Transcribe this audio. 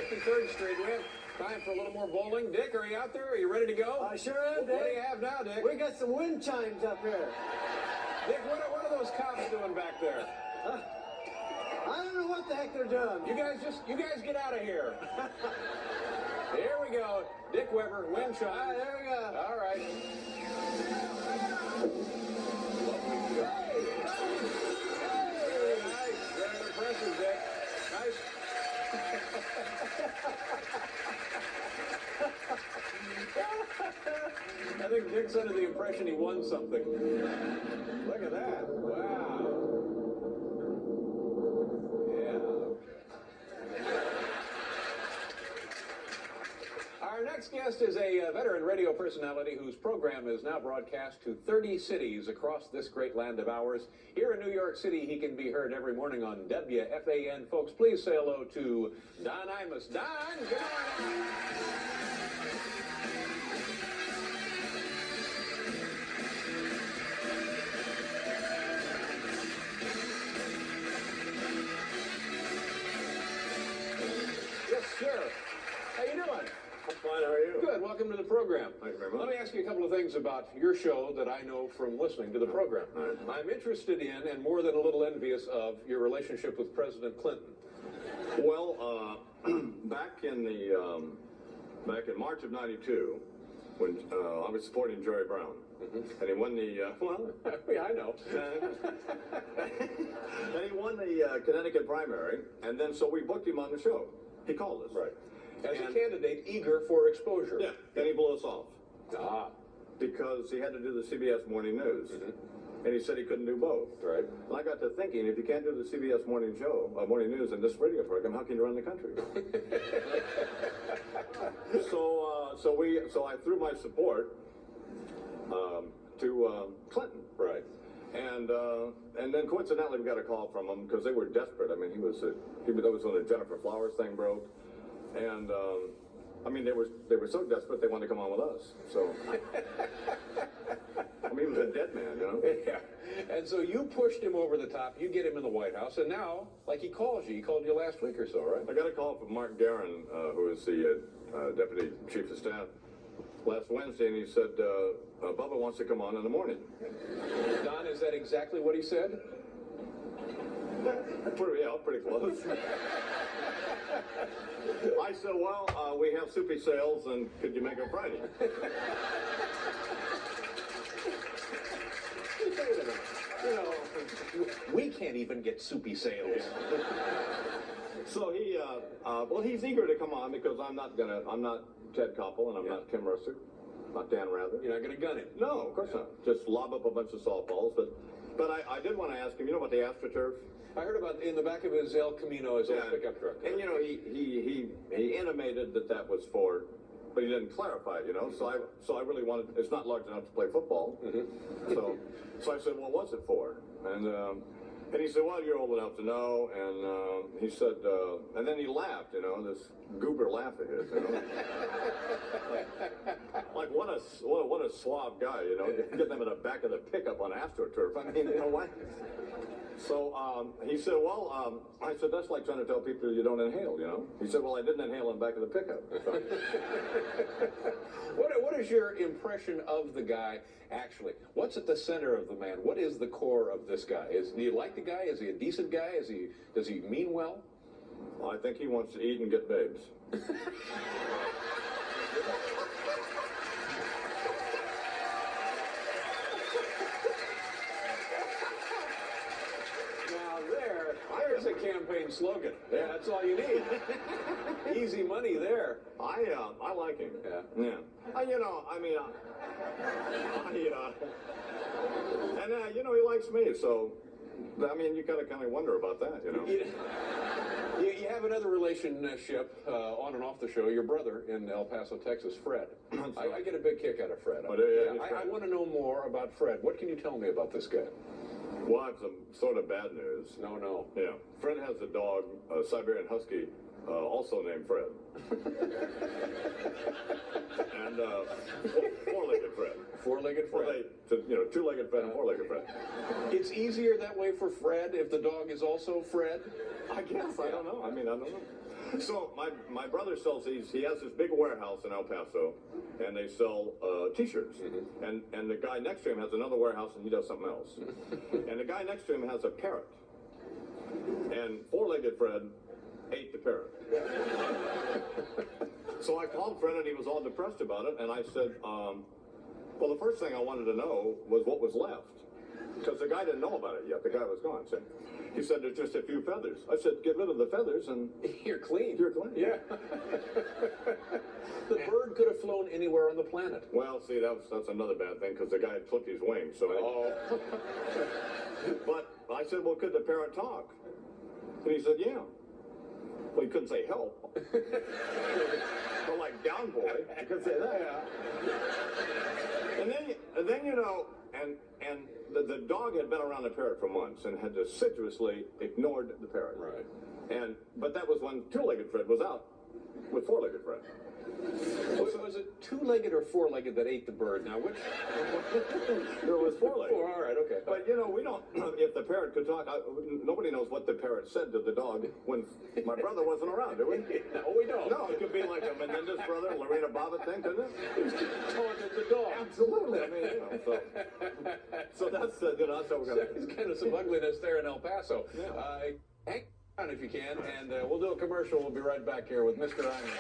53rd Street. We have time for a little more bowling. Dick, are you out there? Are you ready to go? I sure am, Dick. What do you have now, Dick? We got some wind chimes up here. Dick, what are those cops doing back there? I don't know what the heck they're doing. You guys get out of here. Here we go. Dick Weber, wind chime. All right, there we go. All right. Very nice. Very impressive, Dick. Nice. I think Dick's under the impression he won something. Look at that. Wow. Our next guest is a veteran radio personality whose program is now broadcast to 30 cities across this great land of ours. Here in New York City, he can be heard every morning on WFAN. Folks, please say hello to Don Imus. Don, good morning. Yes, sir. How you doing? I'm fine, how are you? Good. Welcome to the program. Thank you very much. Let me ask you a couple of things about your show that I know from listening to the program. All right. I'm interested in, and more than a little envious of, your relationship with President Clinton. Well, back in March of '92, when I was supporting Jerry Brown, and he won the Yeah, I know. and he won the Connecticut primary, and then so we booked him on the show. He called us. Right. As a candidate eager for exposure. Yeah. Then he blew us off Ah. because he had to do the CBS Morning News. And he said he couldn't do both. Right. And I got to thinking, if you can't do the CBS Morning Morning News and this radio program, how can you run the country? So I threw my support to Clinton. Right. And then coincidentally we got a call from him because they were desperate. I mean, that was when the Jennifer Flowers thing broke, and I mean they were so desperate they wanted to come on with us. So I mean, he was a dead man, you know. Yeah. And so you pushed him over the top. You get him in the White House, and now, like he called you last week or so, right? I got a call from Mark Guerin, who is the Deputy Chief of Staff, last Wednesday, and he said, Bubba wants to come on in the morning. Don, is that exactly what he said? Pretty close. I said, well, we have soupy sales, and could you make it Friday? You know, we can't even get soupy sales. So he's eager to come on because I'm not Ted Koppel, and I'm not Tim Mercer, not Dan Rather. You're not going to gun him. No, of course not. Just lob up a bunch of softballs. But I did want to ask him, you know about the AstroTurf? I heard about in the back of his El Camino, his old pickup truck. And you know, he intimated that was for, but he didn't clarify it, you know. So I really wanted. It's not large enough to play football. So I said, well, what's it for? And he said, well, you're old enough to know. And he said, and then he laughed, you know, this goober laugh of his, you know. like what a suave guy, you know, get them in the back of the pickup on AstroTurf. I mean, you know what? So he said, well, I said, that's like trying to tell people you don't inhale, you know? He said, well, I didn't inhale in the back of the pickup. What is your impression of the guy, actually? What's at the center of the man? What is the core of this guy? Do you like the guy? Is he a decent guy? Does he mean well? I think he wants to eat and get babes. There's a campaign slogan. Yeah, that's all you need. Easy money there. I like him. Yeah. You know, I mean, and you know, he likes me. So, I mean, you gotta kind of wonder about that, you know. You have another relationship on and off the show. Your brother in El Paso, Texas, Fred. I get a big kick out of Fred. Oh, yeah, I want to know more about Fred. What can you tell me about this guy? Well, I have some sort of bad news. No. Yeah. Fred has a dog, a Siberian Husky, also named Fred. And four-legged Fred. Four-legged Well, Fred. two-legged Fred and four-legged Fred. It's easier that way for Fred if the dog is also Fred. I guess. I don't know. I don't know. So my brother sells these. He has this big warehouse in El Paso, and they sell T-shirts. And the guy next to him has another warehouse, and he does something else. And the guy next to him has a parrot. And four-legged Fred ate the parrot. So I called Fred, and he was all depressed about it. And I said, well, the first thing I wanted to know was what was left. Because the guy didn't know about it yet. The guy was gone. So he said, there's just a few feathers. I said, get rid of the feathers and You're clean. you're clean. Yeah. The bird could have flown anywhere on the planet. Well, see, that's another bad thing because the guy had clipped his wings. So, but I said, well, could the parrot talk? And he said, yeah. Well, he couldn't say help. But like down boy, you could say that. And then and the dog had been around the parrot for months and had assiduously ignored the parrot. Right. But that was when two-legged Fred was out with four-legged Fred. Was it two-legged or four-legged that ate the bird? Now, which? There was four-legged. Four, all right, okay. But we don't. If the parrot could talk, nobody knows what the parrot said to the dog when my brother wasn't around, do we? No, we don't. No, it could be like a Menendez brother, Lorena Bobbitt thing, couldn't it? Taunted the dog. Absolutely. So that's that's how we're gonna. There's kind of some ugliness there in El Paso. Yeah. Hang on if you can, and we'll do a commercial. We'll be right back here with Mr. Iron.